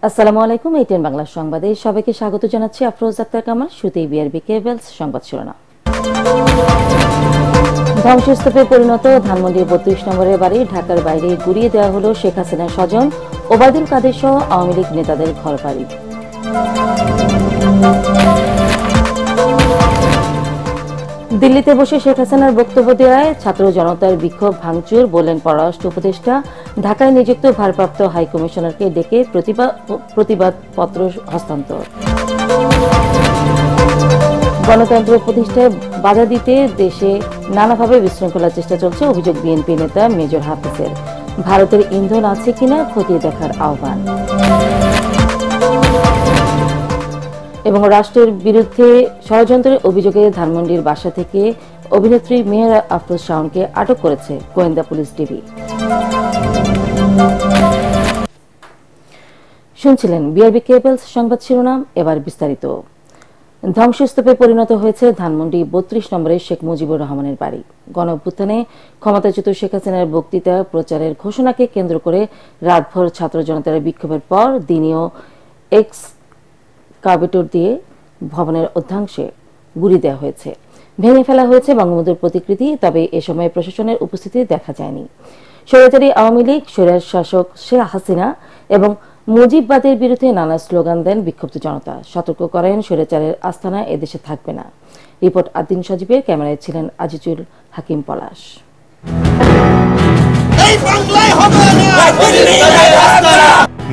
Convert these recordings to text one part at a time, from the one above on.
আসসালামু আলাইকুম। এটিএন বাংলা সংবাদে সবাইকে স্বাগত জানাচ্ছি। আফরোজ আক্তার কামাল। শুরুতেই বিআরবি কেবলস সংবাদ শিরোনাম। ধ্বংসস্তূপে পরিণত ধানমন্ডির ৩২ নম্বরের বাড়ি ঢাকার বাইরে গুড়িয়ে দেওয়া হল শেখ হাসিনার স্বজন ওবায়দুল কাদের সহ আওয়ামী লীগ নেতাদের ঘরবাড়ি। দিল্লিতে বসে শেখ হাসিনার বক্তব্য দেওয়ায় ছাত্র জনতার বিক্ষোভ ভাঙচুর, বললেন পররাষ্ট্র উপদেষ্টা। ঢাকায় নিযুক্ত ভারপ্রাপ্ত হাইকমিশনারকে ডেকে প্রতিবাদপত্র হস্তান্তর। গণতন্ত্র প্রতিষ্ঠায় বাধা দিতে দেশে নানাভাবে বিশৃঙ্খলার চেষ্টা চলছে, অভিযোগ বিএনপি নেতা মেজর হাফিজের। ভারতের ইন্ধন আছে কিনা খতিয়ে দেখার আহ্বান। এবং রাষ্ট্রের বিরুদ্ধে ষড়যন্ত্রের অভিযোগে ধানমন্ডির বাসা থেকে অভিনেত্রী মেহের আফরোজ শাওনকে আটক করেছে গোয়েন্দা পুলিশ ডিবি। শুনছিলেন বিআরবি কেবলস সংবাদ শিরোনাম। এবার বিস্তারিত। ধ্বংসস্তূপে পরিণত হয়েছে ধানমন্ডি ৩২ নম্বরের শেখ মুজিবুর রহমানের বাড়ি। গণঅভ্যুত্থানে ক্ষমতাচ্যুত শেখ হাসিনার বক্তৃতা প্রচারের ঘোষণাকে কেন্দ্র করে রাতভর ছাত্র জনতার বিক্ষোভের পর দিনীয় কার্বেটর দিয়ে ভবনের অর্ধাংশে গুড়ি দেওয়া হয়েছে, ভেঙে ফেলা হয়েছে বঙ্গবন্ধুর প্রতিকৃতি। তবে এ সময় প্রশাসনের উপস্থিতি দেখা যায়নি। স্বৈরাচারী আওয়ামী লীগ, স্বৈরাচ শাসক শেখ হাসিনা এবং মুজিববাদের বিরুদ্ধে নানা স্লোগান দেন বিক্ষুব্ধ জনতা। সতর্ক করেন স্বৈরাচারের আস্তানা এদেশে থাকবে না। রিপোর্ট আদিন সজীবের, ক্যামেরায় ছিলেন আজিজুল হাকিম পলাশ।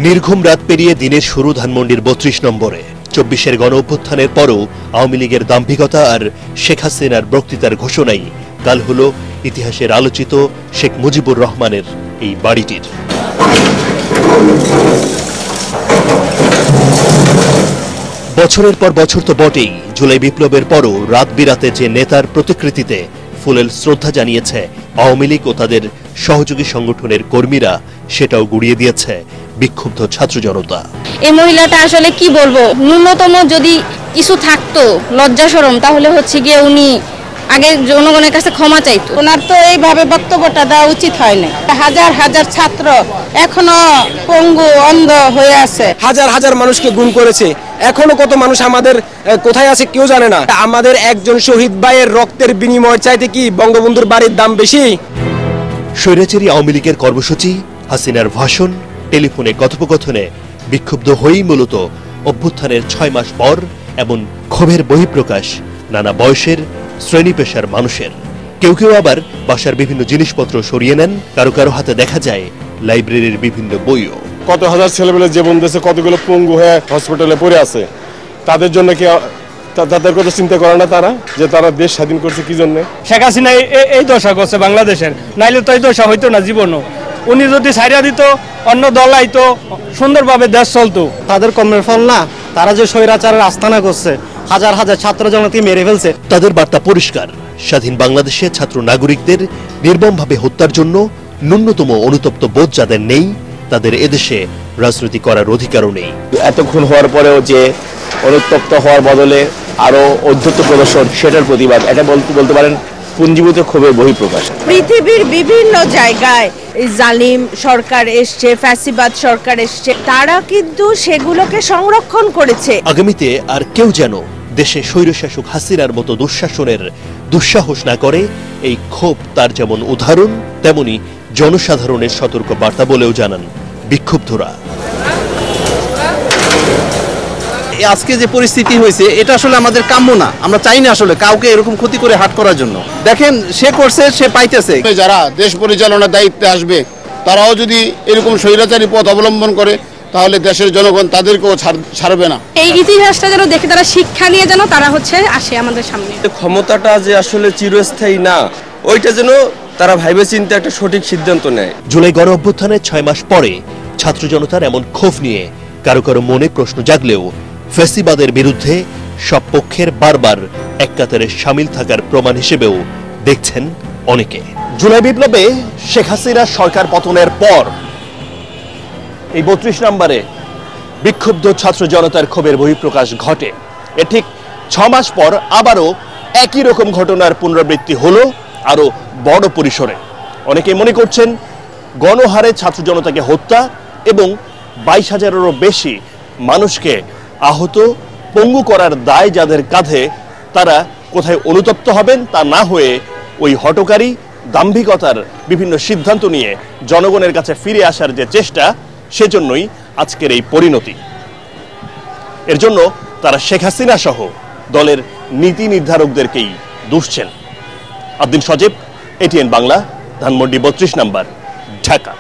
নির্ঘুম রাত পেরিয়ে দিনের শুরু ধানমন্ডির ৩২ নম্বরে। ২৪-এর গণ অভ্যুত্থানের পরও আওয়ামী লীগের দাম্ভিকতা আর শেখ হাসিনার বক্তৃতার ঘোষণাই কাল হল ইতিহাসের আলোচিত শেখ মুজিবুর রহমানের এই বাড়িটির। বছরের পর বছর তো বটেই, জুলাই বিপ্লবের পরও রাত বিরাতে যে নেতার প্রতিকৃতিতে ফুলেল শ্রদ্ধা জানিয়েছে আওয়ামী লীগ ও তাদের সহযোগী সংগঠনের কর্মীরা, সেটাও গুড়িয়ে দিয়েছে বিক্ষুব্ধ ছাত্র জনতা। এই মহিলাটা আসলে কি বলবো, ন্যূনতম যদি কিছু থাকতো লজ্জা শরম, তাহলে হচ্ছে গিয়ে উনি আগে জনগণের কাছে ক্ষমা চাইতো। ওনার তো এইভাবে বক্তব্যটা দেওয়া উচিত হয় না। হাজার হাজার ছাত্র এখনো পঙ্গু অন্ধ হয়ে আছে। হাজার হাজার মানুষকে গুম করেছে। এখনো কত মানুষ আমাদের কোথায় আছে কেউ জানে না। আমাদের একজন শহীদ ভাইয়ের রক্তের বিনিময় চাইতে কি বঙ্গবন্ধুর বাড়ির দাম বেশি? স্বৈরাচারী আওয়ামী লীগের কর্মসূচি, হাসিনার ভাষণ, টেলিফোনে কথোপকথনে বিক্ষুব্ধ হয়েই মূলত অভ্যুত্থানের ৬ মাস পর এমন ক্ষোভের বহিঃপ্রকাশ নানা বয়সের শ্রেণী পেশার মানুষের। কেউ কেউ আবার বাসার বিভিন্ন জিনিসপত্র সরিয়ে নেন, কারো কারো হাতে দেখা যায় লাইব্রেরির বিভিন্ন বইও। কত হাজার ছেলেমেলে জীবন দেশে কতগুলো পঙ্গু হয়ে হসপিটালে পড়ে আছে, তাদের জন্য কি তাদের কথা চিন্তা করে না তারা, যে তারা দেশ স্বাধীন করছে কি জন্য? শেখ হাসিনা এই দশা করছে বাংলাদেশের, নাইলে তো এই দশা হইতো না জীবনও। উনি যদি ছাড়িয়া দিত, অন্য দল আইতো, সুন্দরভাবে দেশ চলতো। তাদের কর্মের ফল না, তারা যে স্বৈরাচারের আস্তানা করছে, হাজার হাজার ছাত্র জনতাকে মেরে ফেলছে। তাদের বার্তা পরিষ্কার, স্বাধীন বাংলাদেশে ছাত্র নাগরিকদের নির্মমভাবে হত্যার জন্য ন্যূনতম অনুতপ্ত বোধ যাদের নেই, তাদের এদেশে রাজনীতি করার অধিকারও নেই। এতক্ষণ হওয়ার পরেও যে অনুতপ্ত হওয়ার বদলে আরো ঔদ্ধত্য প্রদর্শন, সেটার প্রতিবাদ, এটা বলতে পারেন পুঞ্জীভূত ক্ষোভের বহিঃপ্রকাশ। পৃথিবীর বিভিন্ন জায়গায় জালিম সরকার এসছে, ফ্যাসিবাদ সরকার এসছে, তারা কিন্তু সেগুলোকে সংরক্ষণ করেছে। আগামীতে আর কেউ যেন দেশে স্বৈরশাসক হাসিনার মতো দুঃশাসনের দুঃসাহস না করে, এই ক্ষোভ তার যেমন উদাহরণ, তেমনি জনসাধারণের সতর্ক বার্তা বলেও জানান বিক্ষুব্ধরা। আজকে যে পরিস্থিতি হয়েছে, এটা আসলে আমাদের কাম্য না। আমরা চাই না আসলে কাউকে এরকম ক্ষতি করে হাট করার জন্য। দেখেন, সে করছে, সে পাইতেছে। যারা দেশ পরিচালনার দায়িত্বে আসবে, তারাও যদি এরকম স্বৈরাচারী পথ অবলম্বন করে, তাহলে দেশের জনগণ তাদেরকেও ছাড়বে না। এই ইতিহাসটা যেন দেখে তারা শিক্ষা নিয়ে যেন তারা আসে আমাদের সামনে। ক্ষমতাটা যে আসলে চিরস্থায়ী না, ওইটা যেন তারা ভাইবে চিন্তা একটা সঠিক সিদ্ধান্ত নেয়। জুলাই গণ অভ্যুত্থানের ৬ মাস পরে ছাত্র জনতার এমন ক্ষোভ নিয়ে কারো কারো মনে প্রশ্ন জাগলেও ফ্যাসিবাদের বিরুদ্ধে সব পক্ষের বারবার এক কাতারে সামিল থাকার প্রমাণ হিসেবেও দেখছেন অনেকে। জুলাই বিপ্লবে শেখ হাসিনা সরকার পতনের পর এই ৩২ নম্বরে বিক্ষুব্ধ ছাত্র জনতার ক্ষোভের বহিঃপ্রকাশ ঘটে। এর ঠিক ৬ মাস পর আবারও একই রকম ঘটনার পুনরাবৃত্তি হলো, আরো বড় পরিসরে। অনেকে মনে করছেন গণহারে ছাত্র জনতাকে হত্যা এবং 22,000-এরও বেশি মানুষকে আহত পঙ্গু করার দায় যাদের কাঁধে, তারা কোথায় অনুতপ্ত হবেন তা না হয়ে ওই হঠকারী দাম্ভিকতার বিভিন্ন সিদ্ধান্ত নিয়ে জনগণের কাছে ফিরে আসার যে চেষ্টা, সেজন্যই আজকের এই পরিণতি। এর জন্য তারা শেখ হাসিনা সহ দলের নীতি নির্ধারকদেরকেই দুষছেন। আব্দিন সজীব, এটিএন বাংলা, ধানমন্ডি 32 নম্বর, ঢাকা।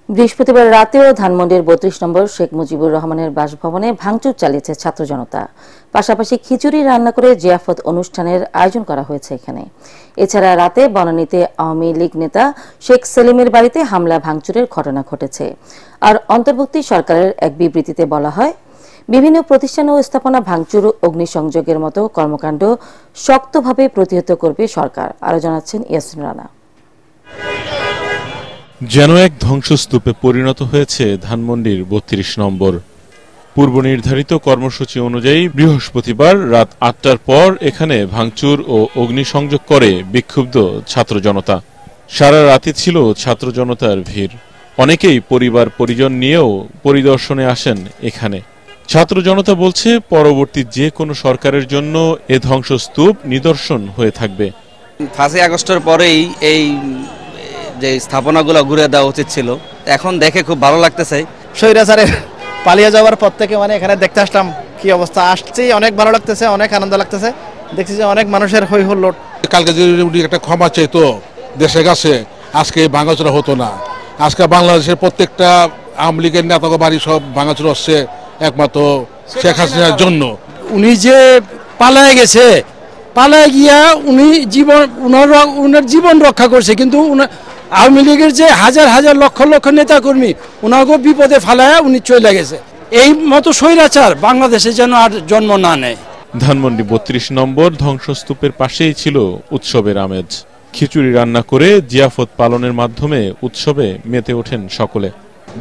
বৃহস্পতিবার রাতেও ধানমন্ডির 32 নম্বর শেখ মুজিবুর রহমানের বাসভবনে ভাঙচুর চালিয়েছে ছাত্র জনতা। পাশাপাশি খিচুড়ি রান্না করে জিয়াফত অনুষ্ঠানের আয়োজন করা হয়েছে এখানে। এছাড়া রাতে বনানীতে আওয়ামী লীগ নেতা শেখ সেলিমের বাড়িতে হামলা ভাঙচুরের ঘটনা ঘটেছে। আর অন্তর্বর্তী সরকারের এক বিবৃতিতে বলা হয়, বিভিন্ন প্রতিষ্ঠান ও স্থাপনা ভাঙচুর, অগ্নিসংযোগের মতো কর্মকাণ্ড শক্তভাবে প্রতিহত করবে সরকার। আরো জানাচ্ছেন ইয়াসিন রানা। যেন এক ধ্বংসস্তূপে পরিণত হয়েছে ধানমন্ডির 32 নম্বর। পূর্ব নির্ধারিত কর্মসূচি অনুযায়ী বৃহস্পতিবার রাত 8টার পর এখানে ভাঙচুর ও অগ্নিসংযোগ করে বিক্ষুব্ধ ছাত্র জনতা। সারা রাতে ছিল ছাত্র জনতার ভিড়। অনেকেই পরিবার পরিজন নিয়েও পরিদর্শনে আসেন এখানে। ছাত্র জনতা বলছে, পরবর্তী যে কোনো সরকারের জন্য এ ধ্বংসস্তূপ নিদর্শন হয়ে থাকবে। 5 আগস্টের পরেই এই যে স্থাপনাগুলো ঘুরে দেওয়া উচিত ছিল। এখন দেখে খুব ভালো লাগতেছে। স্বৈরাচারের পালিয়ে যাওয়ার পর থেকে এখানে দেখতে আসলাম কি অবস্থা, আসছে অনেক ভালো লাগতেছে, অনেক আনন্দ লাগতেছে। দেখছি যে অনেক মানুষের হই হুল্লোড়। কালকে যদি একটা ক্ষমা চাইতো দেশের কাছে, আজকে ভাঙাচোরা হতো না। আজকে বাংলাদেশের প্রত্যেকটা আওয়ামী লীগের নেতা বাড়ি সব ভাঙাচোরা হচ্ছে একমাত্র শেখ হাসিনার জন্য। উনি যে পালায় গেছে, পালায় গিয়া উনি উনার জীবন রক্ষা করছে, কিন্তু আওয়ামী লীগের যে হাজার হাজার লক্ষ লক্ষ নেতা কর্মী ওনাকে বিপদে ফালায় উনি চলে গেছে। এই মতো স্বৈরাচার বাংলাদেশে যেন আর জন্ম না নেয়। ধানমন্ডি 32 নম্বর ধ্বংসস্তূপের পাশেই ছিল উৎসবের আমেজ। খিচুড়ি রান্না করে জিয়াফত পালনের মাধ্যমে উৎসবে মেতে ওঠেন সকলে।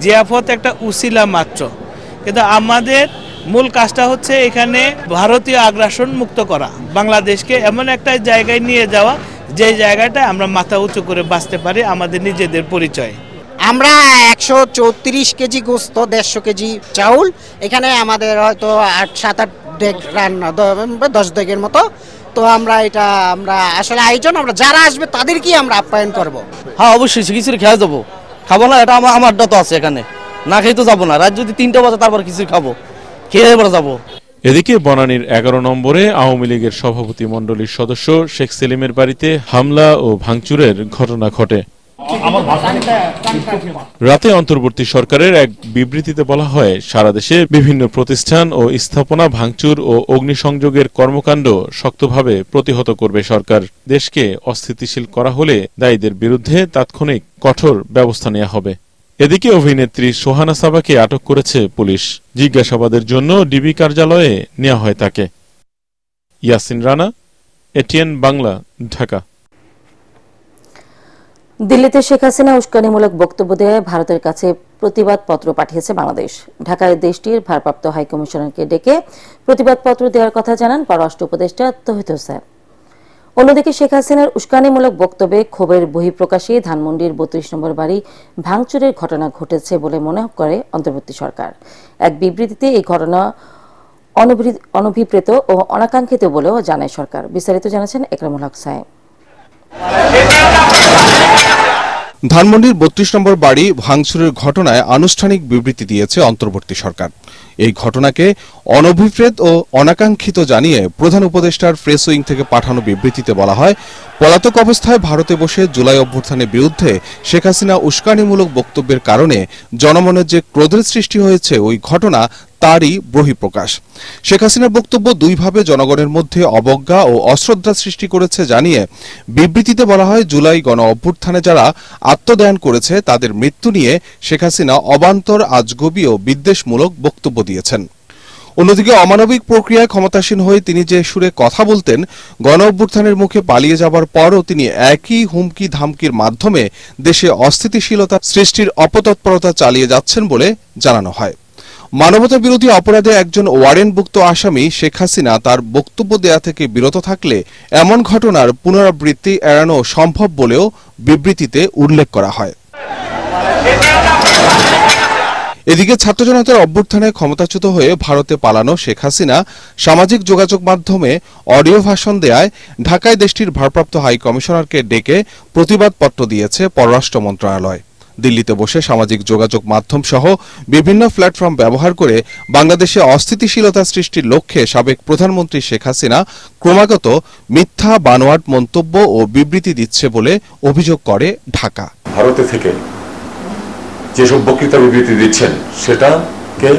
জিয়াফত একটা উসিলা মাত্র, কিন্তু আমাদের মূল কাজটা হচ্ছে এখানে ভারতীয় আগ্রাসন মুক্ত করা, বাংলাদেশকে এমন একটা জায়গায় নিয়ে যাওয়া যে জায়গাটা আমরা মাথা উঁচু করে বাঁচতে পারি, আমাদের নিজেদের পরিচয়। আমরা 134 কেজি গোস্ত, 150 কেজি চাউল, এখানে আমাদের হয়তো 8-7 ডেগ রান্না, 10 ডেগের মতো। তো আমরা আসলে আয়োজন, আমরা যারা আসবে তাদেরকেই আমরা আপ্যায়ন করব। হ্যাঁ, অবশ্যই কিছু খেয়ে যাবো, খাবো না এটা আমারটা তো আছে এখানে, না খেয়ে তো যাবো না। রাত যদি 3টা বাজে তারপর কিছু খাবো, খেয়ে এবার যাবো। এদিকে বনানীর 11 নম্বরে আওয়ামী লীগের সভাপতি মণ্ডলীর সদস্য শেখ সেলিমের বাড়িতে হামলা ও ভাঙচুরের ঘটনা ঘটে। রাতে অন্তর্বর্তী সরকারের এক বিবৃতিতে বলা হয়, সারা দেশে বিভিন্ন প্রতিষ্ঠান ও স্থাপনা ভাঙচুর ও অগ্নিসংযোগের কর্মকাণ্ড শক্তভাবে প্রতিহত করবে সরকার। দেশকে অস্থিতিশীল করা হলে দায়ীদের বিরুদ্ধে তাৎক্ষণিক কঠোর ব্যবস্থা নেওয়া হবে। এদিকে অভিনেত্রী সোহানা সাবাকে আটক করেছে পুলিশ। জিজ্ঞাসাবাদের জন্য ডিবি কার্যালয়ে নেওয়া হয় তাকে। ইয়াসিন রানা, এটিএন বাংলা, ঢাকা। দিল্লিতে শেখ হাসিনা উস্কানিমূলক বক্তব্য দেওয়ায় ভারতের কাছে প্রতিবাদপত্র পাঠিয়েছে বাংলাদেশ। ঢাকায় দেশটির ভারপ্রাপ্ত হাইকমিশনারকে ডেকে প্রতিবাদপত্র দেওয়ার কথা জানান পররাষ্ট্র উপদেষ্টা তৌহিদ হোসেন। অন্যদিকে শেখ হাসিনার উস্কানিমূলক বক্তব্যে ক্ষোভের বহিঃপ্রকাশে ধানমন্ডির 32 নম্বর বাড়ি ভাঙচুরের ঘটনা ঘটেছে বলে মনে করে অন্তর্বর্তী সরকার। এক বিবৃতিতে এই ঘটনা অনভিপ্রেত ও অনাকাঙ্ক্ষিত বলেও জানায় সরকার। বিস্তারিত জানাচ্ছেন একরামুল হক সাহেব। ধানমন্ডির 32 নম্বর বাড়ি ভাঙচুরের ঘটনায় আনুষ্ঠানিক বিবৃতি দিয়েছে অন্তর্বর্তী সরকার। এই ঘটনাকে অনভিপ্রেত ও অনাকাঙ্ক্ষিত জানিয়ে প্রধান উপদেষ্টার প্রেস উইং থেকে পাঠানো বিবৃতিতে বলা হয়, পলাতক অবস্থায় ভারতে বসে জুলাই অভ্যুত্থানের বিরুদ্ধে শেখ হাসিনা উস্কানিমূলক বক্তব্যের কারণে জনমনের যে ক্রোধের সৃষ্টি হয়েছে, ওই ঘটনা তারই বহিঃপ্রকাশ। শেখ হাসিনার বক্তব্য দুইভাবে জনগণের মধ্যে অবজ্ঞা ও অশ্রদ্ধা সৃষ্টি করেছে জানিয়ে বিবৃতিতে বলা হয়, জুলাই গণ অভ্যুত্থানে যারা আত্মদান করেছে তাদের মৃত্যু নিয়ে শেখ হাসিনা অবান্তর, আজগবি ও বিদ্বেষমূলক বক্তব্য দিয়েছেন। অন্যদিকে অমানবিক প্রক্রিয়ায় ক্ষমতাসীন হয়ে তিনি যে সুরে কথা বলতেন, গণ অভ্যুত্থানের মুখে পালিয়ে যাবার পরও তিনি একই হুমকি ধামকির মাধ্যমে দেশে অস্থিতিশীলতা সৃষ্টির অপতৎপরতা চালিয়ে যাচ্ছেন বলে জানানো হয়। মানবতা বিরোধী অপরাধে একজন ওয়ারেন্টভুক্ত আসামি শেখ হাসিনা তার বক্তব্য দেয়া থেকে বিরত থাকলে এমন ঘটনার পুনরাবৃত্তি এড়ানো সম্ভব বলেও বিবৃতিতে উল্লেখ করা হয়। এদিকে ছাত্র জনতার অভ্যুত্থানে ক্ষমতাচ্যুত হয়ে ভারতে পালানো শেখ হাসিনা সামাজিক যোগাযোগ মাধ্যমে অডিও ভাষণ দেয়ায় ঢাকায় দেশটির ভারপ্রাপ্ত হাই কমিশনারকে ডেকে প্রতিবাদপত্র দিয়েছে পররাষ্ট্র মন্ত্রণালয়। দিল্লিতে বসে সামাজিক যোগাযোগ মাধ্যম সহ বিভিন্ন প্ল্যাটফর্ম ব্যবহার করে বাংলাদেশে অস্থিতিশীলতা সৃষ্টির লক্ষ্যে সাবেক প্রধানমন্ত্রী শেখ হাসিনা ক্রমাগত মিথ্যা বানোয়াট মন্তব্য ও বিবৃতি দিচ্ছে বলে অভিযোগ করে ঢাকা। ভারতে থেকে যেসব বক্তৃতা বিবৃতি দিচ্ছেন সেটাকে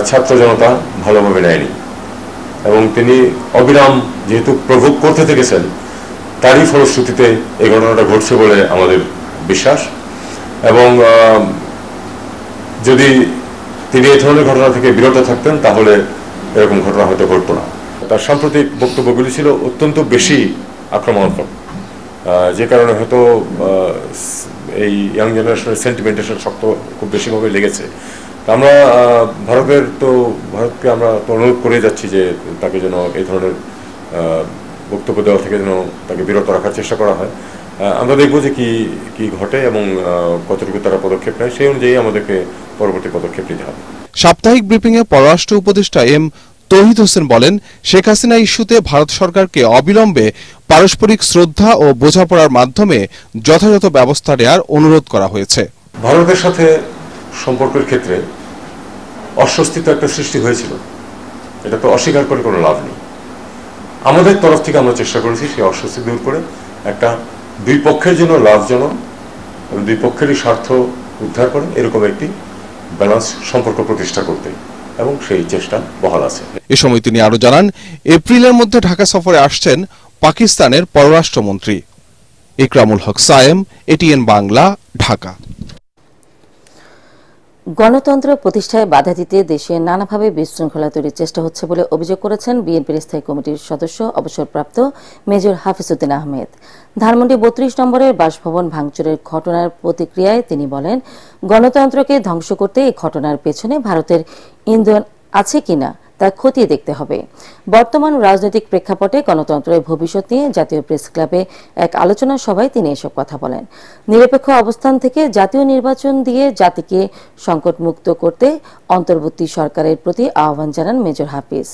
ছাত্র জনতা ভালোভাবে নেয়নি এবং তিনি অবিরাম যেহেতু প্রভোগ করতে থেকেছেন তারই ফলশ্রুতিতে এই ঘটনাটা ঘটছে বলে আমাদের বিশ্বাস। এবং যদি তিনি এই ধরনের ঘটনা থেকে বিরত থাকতেন তাহলে এরকম ঘটনা হয়তো ঘটতো না। তার সাম্প্রতিক বক্তব্যগুলি ছিল অত্যন্ত বেশি আক্রমণাত্মক, যে কারণে হয়তো এই ইয়াং জেনারেশনের সেন্টিমেন্টেশন শক্ত খুব বেশিভাবে লেগেছে। আমরা ভারতকে আমরা অনুরোধ করে যাচ্ছি যে তাকে যেন এই ধরনের বক্তব্য দেওয়া থেকে যেন তাকে বিরত রাখার চেষ্টা করা হয়। আমরা দেখব যে কি ঘটে এবং কতটুকু তারা পদক্ষেপ নেয়, সেই অনুযায়ী আমাদেরকে পরবর্তী পদক্ষেপ নিতে হবে। সাপ্তাহিক ব্রিফিংয়ে পররাষ্ট্র উপদেষ্টা এম তৌহিদ হোসেন বলেন, শেখ হাসিনা ইস্যুতে ভারত সরকারকে অবিলম্বে পারস্পরিক শ্রদ্ধা ও বোঝাপড়ার মাধ্যমে যথাযথ ব্যবস্থা নেওয়ার অনুরোধ করা হয়েছে। ভারতের সাথে সম্পর্কের ক্ষেত্রে অস্বস্তি তো একটা সৃষ্টি হয়েছিল, এটা তো অস্বীকার করে কোনো লাভ নেই। আমাদের তরফ থেকে আমরা চেষ্টা করেছি সেই অস্বস্তি দূর করে একটা দুই পক্ষের জন্য লাভজনক এবং দুই পক্ষেরই স্বার্থ উদ্ধার করে এরকম একটি ব্যালেন্স সম্পর্ক প্রতিষ্ঠা করতে, এবং সেই চেষ্টা বহাল আছে। এ সময় তিনি আরো জানান, এপ্রিলের মধ্যে ঢাকা সফরে আসছেন পাকিস্তানের পররাষ্ট্রমন্ত্রী। ইকরামুল হক সায়েম, এটিএন বাংলা, ঢাকা। গণতন্ত্র প্রতিষ্ঠায় বাধা দিতে দেশে নানাভাবে বিশৃঙ্খলা তৈরির চেষ্টা হচ্ছে বলে অভিযোগ করেছেন বিএনপির স্থায়ী কমিটির সদস্য অবসরপ্রাপ্ত মেজর হাফিজউদ্দিন আহমেদ। ধানমন্ডি ৩২ নম্বরের বাসভবন ভাঙচুরের ঘটনার প্রতিক্রিয়ায় তিনি বলেন, গণতন্ত্রকে ধ্বংস করতে এই ঘটনার পেছনে ভারতের ইন্ধন আছে কিনা তা খতিয়ে দেখতে হবে। বর্তমান রাজনৈতিক প্রেক্ষাপটে গণতন্ত্রের ভবিষ্যৎ নিয়ে জাতীয় প্রেস ক্লাবে এক আলোচনা সভায় তিনি এসব কথা বলেন। নিরপেক্ষ অবস্থান থেকে জাতীয় নির্বাচন দিয়ে জাতিকে সংকটমুক্ত করতে অন্তর্বর্তী সরকারের প্রতি আহ্বান জানান মেজর হাফিজ।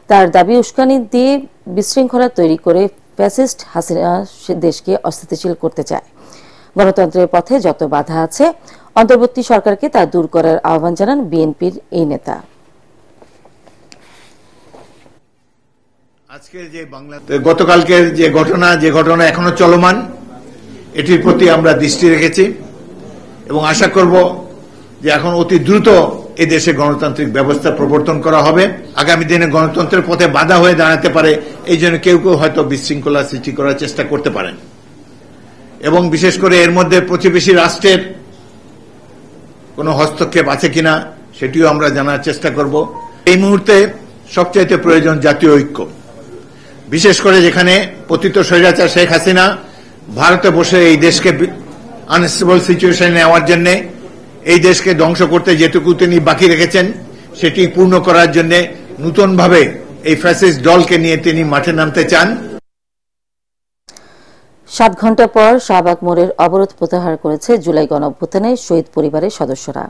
তার দাবি, উস্কানি দিয়ে বিশৃঙ্খলা তৈরি করে ফ্যাসিস্ট হাসিনা দেশকে অস্থিতিশীল করতে চায়। গণতন্ত্রের পথে যত বাধা আছে অন্তর্বর্তী সরকারকে তা দূর করার আহ্বান জানান বিএনপির এই নেতা। গতকালকের যে ঘটনা এখনো চলমান, এটির প্রতি আমরা দৃষ্টি রেখেছি এবং আশা করব যে এখন অতি দ্রুত এই দেশে গণতান্ত্রিক ব্যবস্থা প্রবর্তন করা হবে। আগামী দিনে গণতন্ত্রের পথে বাধা হয়ে দাঁড়াতে পারে, এই জন্য কেউ হয়তো বিশৃঙ্খলা সৃষ্টি করার চেষ্টা করতে পারেন এবং বিশেষ করে এর মধ্যে প্রতিবেশী রাষ্ট্রের কোনো হস্তক্ষেপ আছে কিনা সেটিও আমরা জানার চেষ্টা করব। এই মুহূর্তে সবচাইতে প্রয়োজন জাতীয় ঐক্য, বিশেষ করে যেখানে পতিত স্বৈরাচার শেখ হাসিনা ভারতে বসে এই দেশকে আনস্টেবল সিচুয়েশনে নেওয়ার জন্য, এই দেশকে ধ্বংস করতে যেটুকু তিনি বাকি রেখেছেন সেটি পূর্ণ করার জন্য নতুনভাবে এই ফ্যাসিস্ট দলকে নিয়ে তিনি মাঠে নামতে চান। 7 ঘণ্টা পর শাহবাগ মোড়ের অবরোধ প্রত্যাহার করেছে জুলাই গণঅভ্যুত্থানের শহীদ পরিবারের সদস্যরা।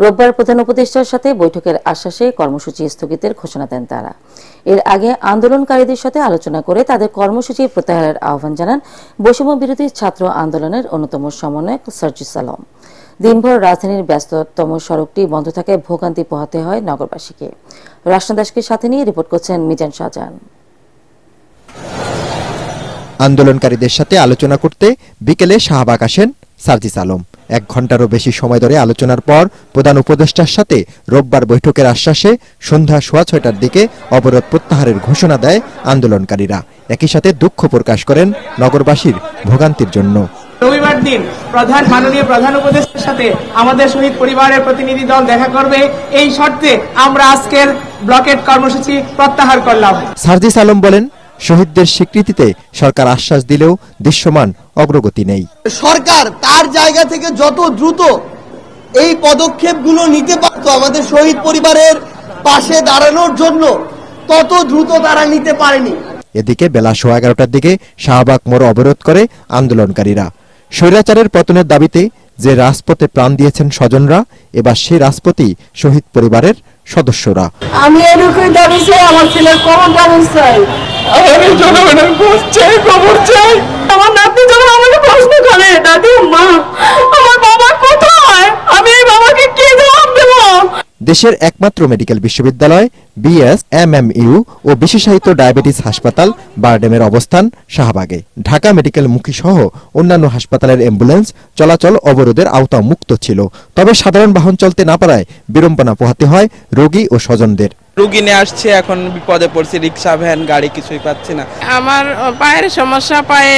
রোববার প্রধান উপদেষ্টার সাথে বৈঠকের আশ্বাসে কর্মসূচি স্থগিতের ঘোষণা দেন তারা। এর আগে আন্দোলনকারীদের সাথে আলোচনা করে তাদের কর্মসূচি প্রত্যাহারের আহ্বান জানান বৈষম্য বিরোধী ছাত্র আন্দোলনের অন্যতম সমন্বয়ক সার্জিস আলম। দিনভর রাজধানীর ব্যস্ততম সড়কটি বন্ধ থাকায় ভোগান্তি পোহাতে হয় নগরবাসীকে। রাশনা দাসকে সাথে নিয়ে রিপোর্ট করছেন মিজান শাহজাহান। আন্দোলনকারীদের সাথে আলোচনা করতে বিকেলে শাহবাগ আসেন সার্জিস আলম। 1 ঘণ্টারও বেশি সময় ধরে আলোচনার পর প্রধান উপদেষ্টার সাথে রোববার বৈঠকের আশ্বাসে সন্ধ্যা 6:30টার দিকে অবরোধ প্রত্যাহারের ঘোষণা দেয় আন্দোলনকারীরা। একই সাথে দুঃখ প্রকাশ করেন নগরবাসীর ভোগান্তির জন্য। রবিবার দিন মাননীয় প্রধান উপদেষ্টার সাথে আমাদের শহীদ পরিবারের প্রতিনিধি দল দেখা করবে, এই শর্তে আমরা আজকের ব্লকেট কর্মসূচি প্রত্যাহার করলাম। সার্জিস আলম বলেন, শহীদদের স্বীকৃতিতে সরকার আশ্বাস দিলেও দৃশ্যমান অগ্রগতি নেই। সরকার তার জায়গা থেকে যত দ্রুত এই পদক্ষেপগুলো নিতে পারত আমাদের শহীদ পরিবারের পাশে দাঁড়ানোর জন্য, তত দ্রুত তারা নিতে পারেনি। এদিকে বেলা 11:15টার দিকে শাহবাগ মোড় অবরোধ করে আন্দোলনকারীরা। স্বৈরাচারের পতনের দাবিতে যে রাজপথে প্রাণ দিয়েছেন স্বজনরা, এবার সেই রাজপথই শহীদ পরিবারের সদস্যরা। আমি এরকম দাবি চাই, আমার ছেলের কবর দাবি চাই, আমি জনগণের খোঁজ চাই, খবর চাই। আমার নাতি যখন আমাকে প্রশ্ন করে, দাদি মা আমার বাবা কোথায়, আমি এই বাবাকে কি জবাব দেব? দেশের একমাত্র মেডিকেল বিশ্ববিদ্যালয় BSMMU ও বিশেষায়িত ডায়াবেটিস হাসপাতাল বারডেমের অবস্থান শাহবাগে। ঢাকা মেডিকেল মুখী সহ অন্যান্য হাসপাতালের অ্যাম্বুলেন্স চলাচল অবরোধের আওতা মুক্ত ছিল। তবে সাধারণ বাহন চলতে না পারায় বিড়ম্বনা পোহাতে হয় রোগী ও স্বজনদের। রোগী নিয়ে আসছে, এখন বিপদে পড়ছে, রিক্সা ভ্যান গাড়ি কিছুই পাচ্ছি না। আমার পায়ের সমস্যা, পায়ে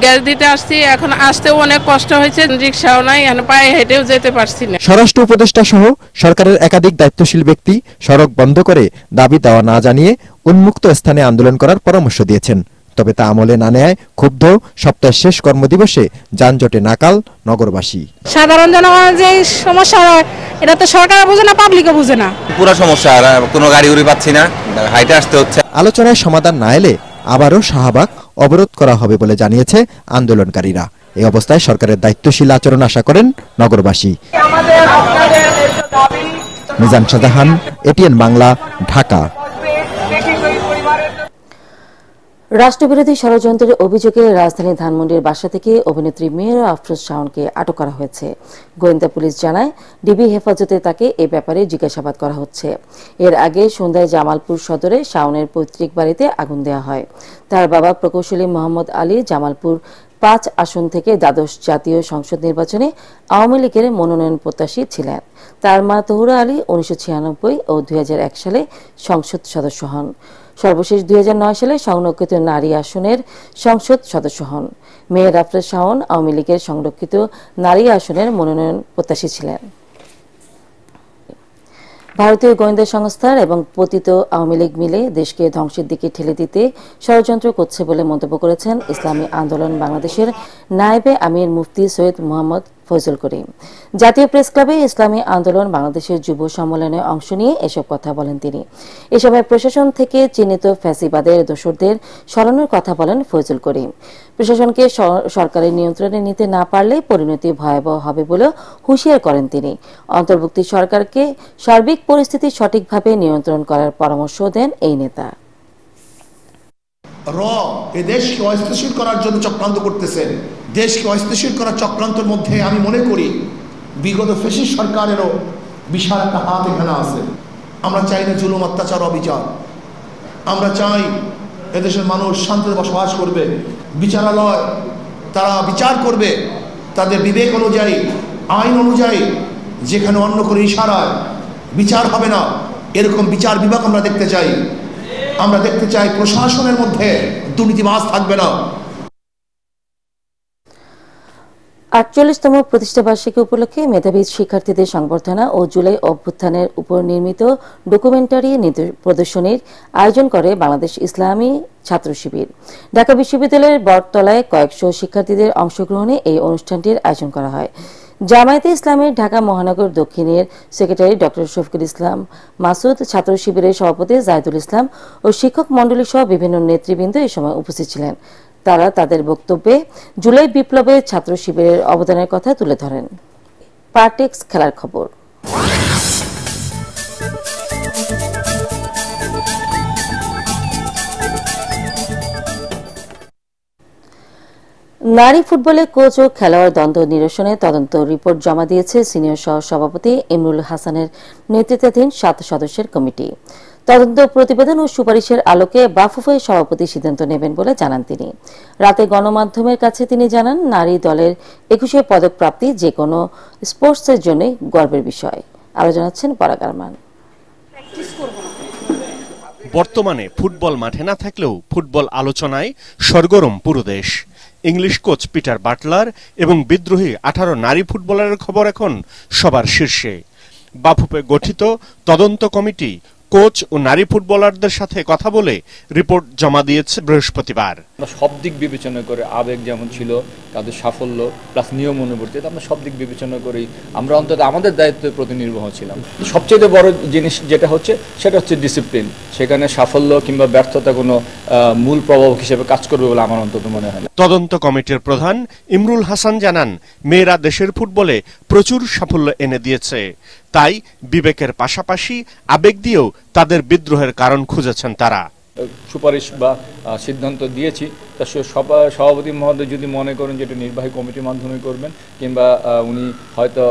গ্যাস দিতে আসছি, এখন আসতেও অনেক কষ্ট হয়েছে, রিক্সাও নাই, পায়ে হেঁটেও যেতে পারছি না। স্বরাষ্ট্র উপদেষ্টা সহ সরকারের একাধিক দায়িত্বশীল ব্যক্তি সড়ক বন্ধ করে দাবি দেওয়া না জানিয়ে উন্মুক্ত স্থানে আন্দোলন করার পরামর্শ দিয়েছেন। তবে তা আমলে না নেয় ক্ষুব্ধ সপ্তাহের শেষ কর্মদিবসে যানজটে নাকাল নগরবাসী। সাধারণ জনগণের যে সমস্যা হয় এটা তো সরকার বুঝে না, পাবলিকও বুঝে না। পুরো সমস্যা, কোনো গাড়ি উড়ি পাচ্ছি না, হাইটে আসতে হচ্ছে। আলোচনায় সমাধান না এলে আবারও শাহবাগ অবরোধ করা হবে বলে জানিয়েছে আন্দোলনকারীরা। এই অবস্থায় সরকারের দায়িত্বশীল আচরণ আশা করেন নগরবাসী। মিজান শাহজাহান, ATN বাংলা, ঢাকা। রাষ্ট্রবিরোধী ষড়যন্ত্রের অভিযোগে রাজধানী ধানমন্ডির বাসা থেকে অভিনেত্রী মেহের আফরোজ শাওনকে আটক করা হয়েছে। গোয়েন্দা পুলিশ জানায়, ডিবি হেফাজতে তাকে এ ব্যাপারে জিজ্ঞাসাবাদ করা হচ্ছে। এর আগে সন্ধ্যায় জামালপুর সদরে শাওনের পৈতৃক বাড়িতে আগুন দেওয়া হয়। তার বাবা প্রকৌশলী মোহাম্মদ আলী জামালপুর 5 আসন থেকে দ্বাদশ জাতীয় সংসদ নির্বাচনে আওয়ামী লীগের মনোনয়ন প্রত্যাশী ছিলেন। তার মা তহুরা আলী 1996 ও 2001 সালে সংসদ সদস্য হন। সর্বশেষ 2009 সালে সংরক্ষিত নারী আসনের সংসদ সদস্য হন। মেহের আফরোজ শাওন আওয়ামী লীগের সংরক্ষিত নারী আসনের মনোনয়ন প্রত্যাশী ছিলেন। ভারতীয় গোয়েন্দা সংস্থার এবং পতিত আওয়ামী লীগ মিলে দেশকে ধ্বংসের দিকে ঠেলে দিতে ষড়যন্ত্র করছে বলে মন্তব্য করেছেন ইসলামী আন্দোলন বাংলাদেশের নায়েবে আমির মুফতি সৈয়দ মোহাম্মদ ফজল করিম। জাতীয় প্রেস ক্লাবে ইসলামী আন্দোলন বাংলাদেশের যুব সম্মেলনে অংশ নিয়ে এসব কথা বলেন তিনি। এ সময় প্রশাসন থেকে চিহ্নিত ফ্যাসিবাদের দোসরদের সরানোর কথা বলেন ফজল করিম। প্রশাসনকে সরকারের নিয়ন্ত্রণে নিতে না পারলে পরিণতি ভয়াবহ হবে বলে হুঁশিয়ার করেন তিনি। অন্তর্বর্তী সরকারকে সার্বিক পরিস্থিতি সঠিকভাবে নিয়ন্ত্রণ করার পরামর্শ দেন এই নেতা। এ দেশকে অস্থিতিশীল করার জন্য চক্রান্ত করতেছেন। দেশকে অস্থিতিশীল করার চক্রান্তের মধ্যে আমি মনে করি বিগত ফ্যাসিস্ট সরকারেরও বিশাল একটা হাত এখানে আছে। আমরা চাই না জুলুম, অত্যাচার, অবিচার। আমরা চাই এদেশের মানুষ শান্তিতে বসবাস করবে। বিচারালয় তারা বিচার করবে তাদের বিবেক অনুযায়ী, আইন অনুযায়ী। যেখানে অন্য কোনো ইশারায় বিচার হবে না, এরকম বিচার বিভাগ আমরা দেখতে চাই। আমরা দেখতে চাই প্রশাসনের মধ্যে দুর্নীতিবাজ থাকবে না। 48তম প্রতিষ্ঠাবার্ষিকী উপলক্ষে মেধাবী শিক্ষার্থীদের সংবর্ধনা ও জুলাই অভ্যুত্থানের উপর নির্মিত ডকুমেন্টারি প্রদর্শনীর আয়োজন করে বাংলাদেশ ইসলামী ছাত্র শিবির। ঢাকা বিশ্ববিদ্যালয়ের বটতলায় কয়েকশো শিক্ষার্থীদের অংশগ্রহণে এই অনুষ্ঠানটির আয়োজন করা হয়। জামায়াতে ইসলামের ঢাকা মহানগর দক্ষিণের সেক্রেটারি ডক্টর শফিকুল ইসলাম মাসুদ, ছাত্র শিবিরের সভাপতি জাহিদুল ইসলাম ও শিক্ষক মণ্ডলী সহ বিভিন্ন নেতৃবৃন্দ এই সময় উপস্থিত ছিলেন। তারা তাদের বক্তব্যে জুলাই বিপ্লবে ছাত্র শিবিরের অবদানের কথা তুলে ধরেন। পার্টেক্স খেলার খবর। নারী ফুটবলে কোচ ও খেলোয়াড় দ্বন্দ্ব নিরসনে তদন্ত রিপোর্ট জমা দিয়েছে সিনিয়র সহ সভাপতি ইমরুল হাসানের নেতৃত্বাধীন 7 সদস্যের কমিটি। তদন্ত প্রতিবেদন ও সুপারিশের আলোকে বাফুফের সভাপতি সিদ্ধান্ত নেবেন বলে জানান তিনি। রাতে গণমাধ্যমের কাছে তিনি জানান, নারী দলের 21 পদক প্রাপ্তি যে কোনো স্পোর্টসের জন্য গর্বের বিষয়। আরো জানাচ্ছেন পরাগ আরমান। বর্তমানে ফুটবল মাঠে না থাকলেও ফুটবল আলোচনায় সরগরম পুরো দেশ। ইংলিশ কোচ পিটার বাটলার এবং বিদ্রোহী 18 নারী ফুটবলারের খবর এখন সবার শীর্ষে। বাফুফে গঠিত তদন্ত কমিটি কোচ ও নারী ফুটবলারদের সাথে কথা বলে রিপোর্ট জমা দিয়েছে বৃহস্পতিবার। আমরা সব দিক বিবেচনা করে, আবেগ যেমন ছিল, তাদের সাফল্য প্লাস নিয়ম অনুবর্তিত, আমরা সব দিক বিবেচনা করেই আমরা অন্তত আমাদের দায়িত্বের প্রতি নির্বাহ ছিলাম। সবচেয়ে বড় জিনিস যেটা হচ্ছে সেটা হচ্ছে ডিসিপ্লিন। সেখানে সাফল্য কিংবা ব্যর্থতা কোনো মূল প্রভাব হিসেবে কাজ করবে বলে আমার অন্তত মনে হয় না। তদন্ত কমিটির প্রধান ইমরুল হাসান জানান, মেয়েরা দেশের ফুটবলে প্রচুর সাফল্য এনে দিয়েছে, তাই বিবেকের পাশাপাশি আবেগ দিয়েও তাদের বিদ্রোহের কারণ খুঁজেছেন তারা। সুপারিশ বা সিদ্ধান্ত দিয়েছি, তা সভাপতি মহোদয় যদি মনে করেন যে এটা নির্বাহী কমিটির মাধ্যমে করবেন কিংবা উনি হয়তো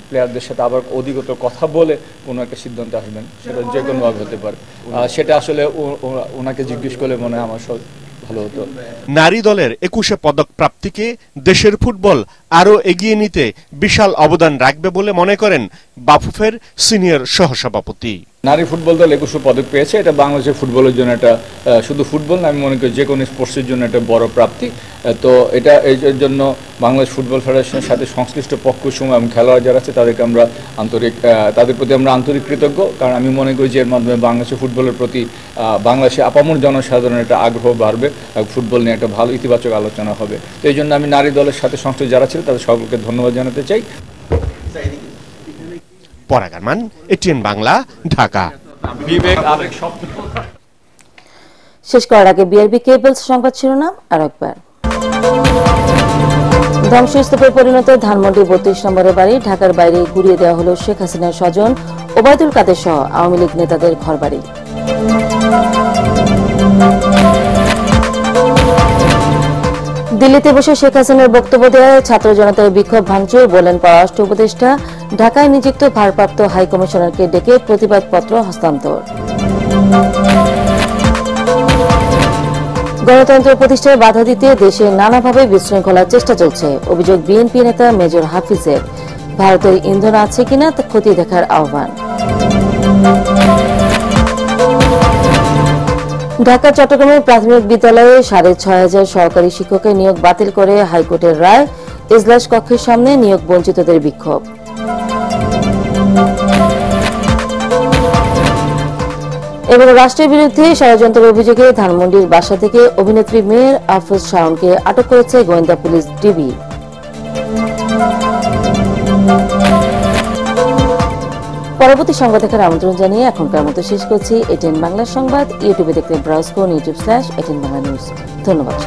প্লেয়ারদের সাথে আবার অধিকতর কথা বলে কোনো একটা সিদ্ধান্ত আসবেন, সেটা যে কোনোভাবে হতে পারে। সেটা আসলে ওনাকে জিজ্ঞেস করলে মনে হয় আমার ভালো হতো। নারী দলের 21 পদক প্রাপ্তিকে দেশের ফুটবল আরো এগিয়ে নিতে বিশাল অবদান রাখবে বলে মনে করেন বাফুফের সিনিয়র সহসভাপতি। নারী ফুটবল দল 21 পদক পেয়েছে, এটা বাংলাদেশের ফুটবলের জন্য একটা, শুধু ফুটবল না, আমি মনে করি যে কোনো স্পোর্টসের জন্য একটা বড় প্রাপ্তি। তো এটা এর জন্য বাংলাদেশ ফুটবল ফেডারেশনের সাথে সংশ্লিষ্ট পক্ষসমূহ এবং খেলোয়াড় যারা আছে তাদেরকে আমরা তাদের প্রতি আমরা আন্তরিক কৃতজ্ঞ। কারণ আমি মনে করি যে এর মাধ্যমে বাংলাদেশের ফুটবলের প্রতি বাংলাদেশে আপামর জনসাধারণের একটা আগ্রহ বাড়বে, ফুটবল নিয়ে একটা ভালো ইতিবাচক আলোচনা হবে। তো এই জন্য আমি নারী দলের সাথে সংশ্লিষ্ট যারা ছিল তাদের সকলকে ধন্যবাদ জানাতে চাই। পরাগ আরমান, এটিএন বাংলা, ঢাকা। শেষ করার আগে বিআরবি কেবলস সংবাদ শিরোনাম আরেকবার। ধ্বংসস্তূপে পরিণত ধানমন্ডি 32 নম্বরের বাড়ি, ঢাকার বাইরে গুড়িয়ে দেওয়া হলো শেখ হাসিনার স্বজন ওবায়দুল কাদের সহ আওয়ামী লীগ নেতাদের ঘরবাড়ি। দিল্লিতে বসে শেখ হাসিনার বক্তব্য দেওয়ায় ছাত্র জনতার বিক্ষোভ ভাঙচুর, বলেন পররাষ্ট্র উপদেষ্টা। ঢাকায় নিযুক্ত ভারপ্রাপ্ত হাই কমিশনারকে ডেকে প্রতিবাদপত্র হস্তান্তর। গণতন্ত্র প্রতিষ্ঠায় বাধা দিতে দেশে নানাভাবে বিশৃঙ্খলার চেষ্টা চলছে, অভিযোগ বিএনপি নেতা মেজর হাফিজের। ভারতের ইন্ধন আছে কিনা তা খতিয়ে দেখার আহ্বান। ঢাকা চট্টগ্রামের প্রাথমিক বিদ্যালয়ে 6,500 সরকারি শিক্ষকের নিয়োগ বাতিল করে হাইকোর্টের রায়, এজলাস কক্ষের সামনে নিয়োগ বঞ্চিতদের বিক্ষোভ। এবং রাষ্ট্রের বিরুদ্ধে ষড়যন্ত্রের অভিযোগে ধানমন্ডির বাসা থেকে অভিনেত্রী মেয়ের আফরোজ শাওনকে আটক করেছে গোয়েন্দা পুলিশ ডিবি। পরবর্তী সংবাদ দেখার আমন্ত্রণ জানিয়ে এখনকার মতো শেষ করছি এটিএন বাংলা সংবাদ। ইউটিউবে দেখতে ব্রাউজ করুন youtube/এটিএন বাংলা নিউজ। ধন্যবাদ।